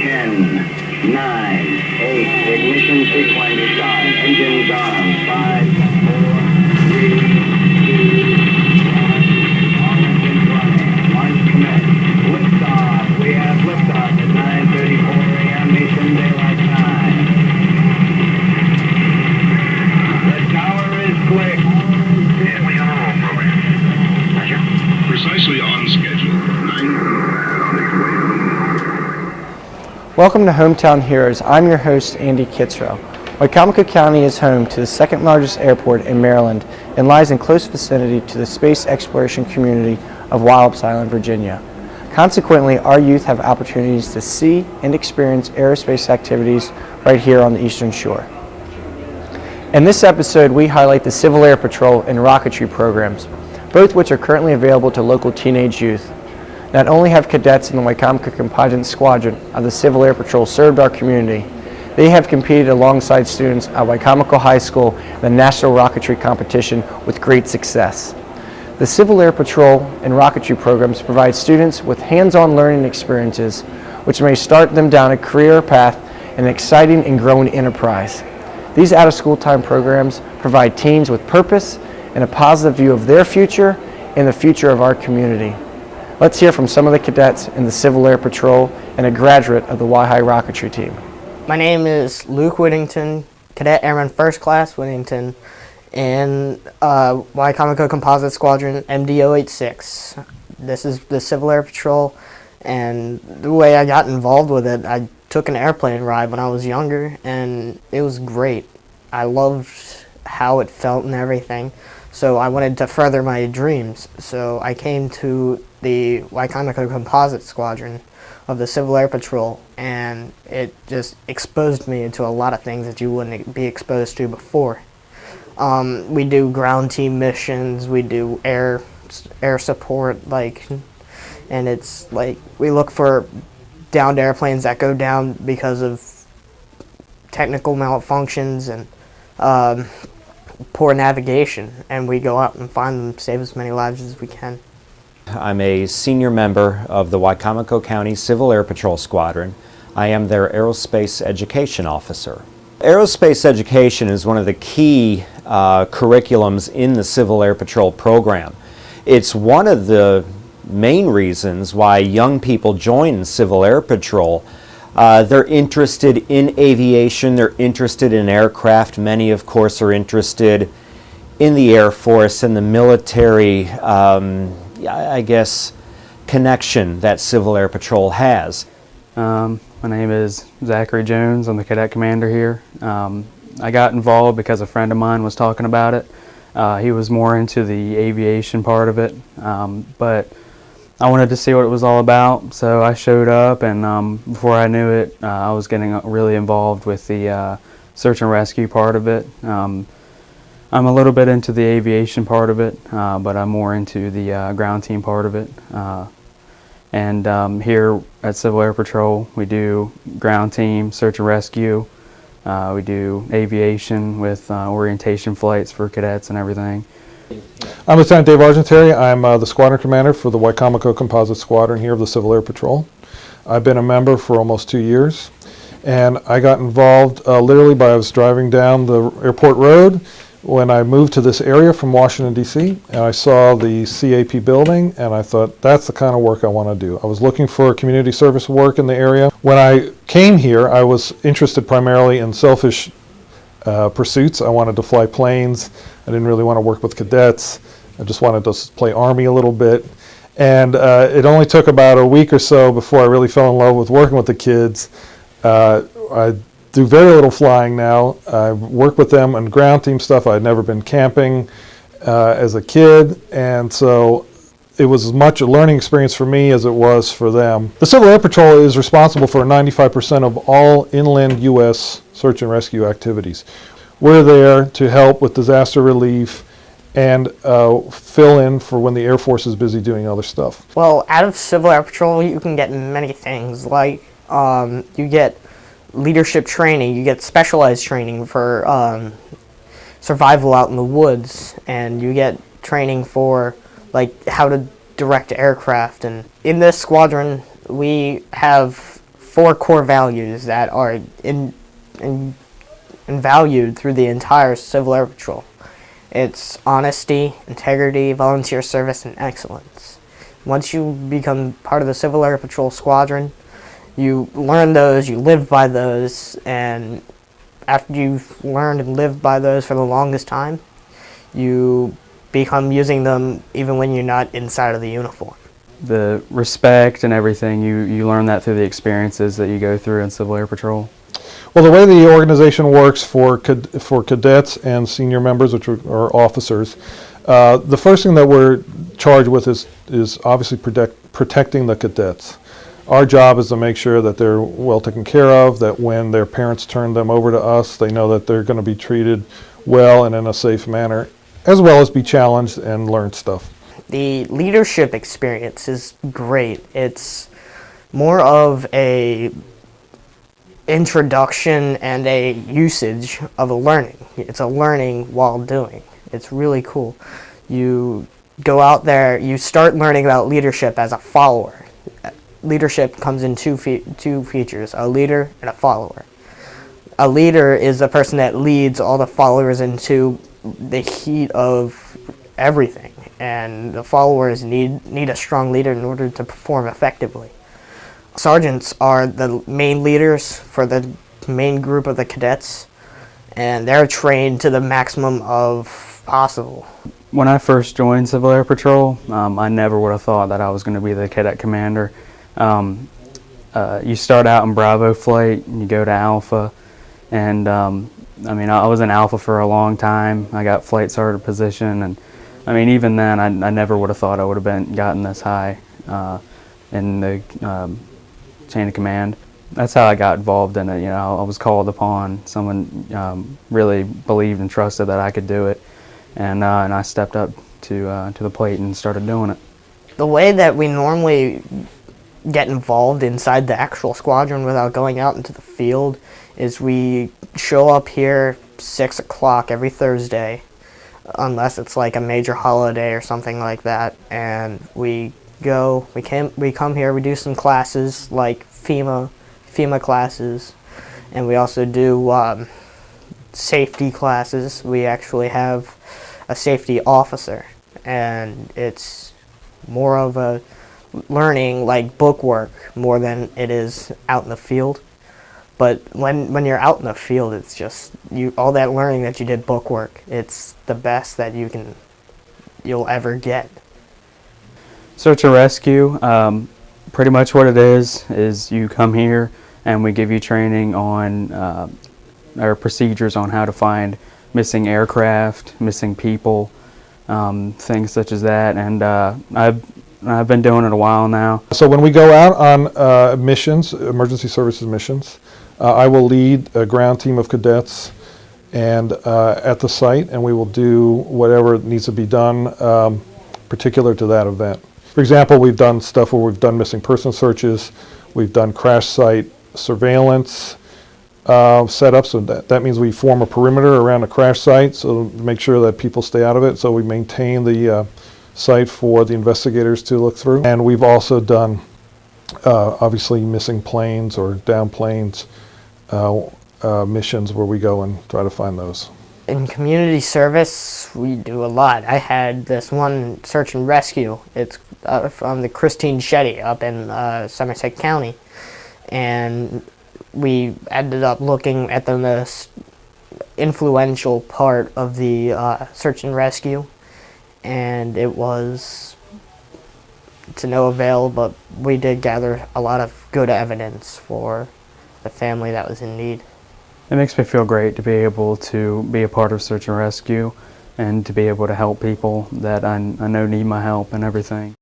10, 9, 8, ignition sequence on, engines on, 5, 4, 3, 2, 1, all engines running, launch commenced, liftoff, we have liftoff at 9:34 a.m. Eastern Daylight Time. The tower is clear. We on a roll program. Roger. Precisely on schedule. 9. Welcome to Hometown Heroes. I'm your host, Andy Kitzrow. Wicomico County is home to the second largest airport in Maryland and lies in close vicinity to the space exploration community of Wallops Island, Virginia. Consequently, our youth have opportunities to see and experience aerospace activities right here on the Eastern Shore. In this episode, we highlight the Civil Air Patrol and rocketry programs, both which are currently available to local teenage youth. Not only have cadets in the Wicomico Composite Squadron of the Civil Air Patrol served our community, they have competed alongside students at Wicomico High School in the National Rocketry Competition with great success. The Civil Air Patrol and rocketry programs provide students with hands-on learning experiences which may start them down a career path in an exciting and growing enterprise. These out-of-school time programs provide teens with purpose and a positive view of their future and the future of our community. Let's hear from some of the cadets in the Civil Air Patrol and a graduate of the Y-High Rocketry team. My name is Luke Whittington, Cadet Airman First Class Whittington, in Wicomico Composite Squadron MD-086. This is the Civil Air Patrol, and the way I got involved with it, I took an airplane ride when I was younger, and it was great. I loved how it felt and everything, so I wanted to further my dreams. So I came to the Wicomico Composite Squadron of the Civil Air Patrol, and it just exposed me to a lot of things that you wouldn't be exposed to before. We do ground team missions, we do air support, and it's like we look for downed airplanes that go down because of technical malfunctions and poor navigation, and we go out and find them, save as many lives as we can. I'm a senior member of the Wicomico County Civil Air Patrol Squadron. I am their Aerospace Education Officer. Aerospace education is one of the key curriculums in the Civil Air Patrol program. It's one of the main reasons why young people join Civil Air Patrol. They're interested in aviation, they're interested in aircraft. Many, of course, are interested in the Air Force and the military, I guess, connection that Civil Air Patrol has. My name is Zachary Jones. I'm the cadet commander here. I got involved because a friend of mine was talking about it. He was more into the aviation part of it, but I wanted to see what it was all about, so I showed up, and before I knew it, I was getting really involved with the search and rescue part of it. I'm a little bit into the aviation part of it, but I'm more into the ground team part of it. And here at Civil Air Patrol, we do ground team, search and rescue. We do aviation with orientation flights for cadets and everything. I'm Lieutenant Dave Argentary. I'm the squadron commander for the Wicomico Composite Squadron here of the Civil Air Patrol. I've been a member for almost 2 years, and I got involved literally by I was driving down the airport road when I moved to this area from Washington, D.C., and I saw the CAP building, and I thought, that's the kind of work I want to do. I was looking for community service work in the area. When I came here, I was interested primarily in selfish pursuits. I wanted to fly planes. I didn't really want to work with cadets. I just wanted to play Army a little bit. And it only took about a week or so before I really fell in love with working with the kids. I do very little flying now. I work with them on ground team stuff. I'd never been camping as a kid, and so it was as much a learning experience for me as it was for them. The Civil Air Patrol is responsible for 95% of all inland U.S. search and rescue activities. We're there to help with disaster relief and fill in for when the Air Force is busy doing other stuff. Well, out of Civil Air Patrol, you can get many things, like you get leadership training, you get specialized training for survival out in the woods, and you get training for like how to direct aircraft. And in this squadron, we have 4 core values that are valued through the entire Civil Air Patrol. It's honesty, integrity, volunteer service, and excellence. Once you become part of the Civil Air Patrol Squadron, you learn those, you live by those, and after you've learned and lived by those for the longest time, you become using them even when you're not inside of the uniform. The respect and everything, you learn that through the experiences that you go through in Civil Air Patrol. Well, the way the organization works for cadets and senior members, which are officers, the first thing that we're charged with is obviously protecting the cadets. Our job is to make sure that they're well taken care of, that when their parents turn them over to us, they know that they're going to be treated well and in a safe manner, as well as be challenged and learn stuff. The leadership experience is great. It's more of a introduction and a usage of a learning. It's a learning while doing. It's really cool. You go out there, you start learning about leadership as a follower. Leadership comes in two features, a leader and a follower. A leader is a person that leads all the followers into the heat of everything, and the followers need a strong leader in order to perform effectively. Sergeants are the main leaders for the main group of the cadets, and they're trained to the maximum of possible. When I first joined Civil Air Patrol, I never would have thought that I was going to be the cadet commander. You start out in Bravo flight, and you go to Alpha, and I was in Alpha for a long time. I got flight sergeant position, and even then, I never would have thought I would have gotten this high in the chain of command. That's how I got involved in it. I was called upon. Someone really believed and trusted that I could do it, and I stepped up to the plate and started doing it. The way that we normally get involved inside the actual squadron without going out into the field is we show up here 6 o'clock every Thursday, unless it's like a major holiday or something like that, and we come here, we do some classes like FEMA classes, and we also do safety classes. We actually have a safety officer, and it's more of a learning like book work more than it is out in the field. But when you're out in the field, it's just all that learning that you did book work. It's the best that you'll ever get. Search and rescue, pretty much what it is you come here and we give you training on our procedures on how to find missing aircraft, missing people, things such as that. And I've been doing it a while now. So when we go out on missions, emergency services missions, I will lead a ground team of cadets and at the site, and we will do whatever needs to be done particular to that event. For example, we've done stuff where we've done missing person searches, we've done crash site surveillance setup, so that means we form a perimeter around a crash site so to make sure that people stay out of it, so we maintain the site for the investigators to look through. And we've also done obviously missing planes or down planes missions where we go and try to find those. In community service, we do a lot. I had this one search and rescue. It's from the Christine Shetty up in Somerset County, and we ended up looking at the most influential part of the search and rescue, and it was to no avail, but we did gather a lot of good evidence for the family that was in need. It makes me feel great to be able to be a part of search and rescue and to be able to help people that I know need my help and everything.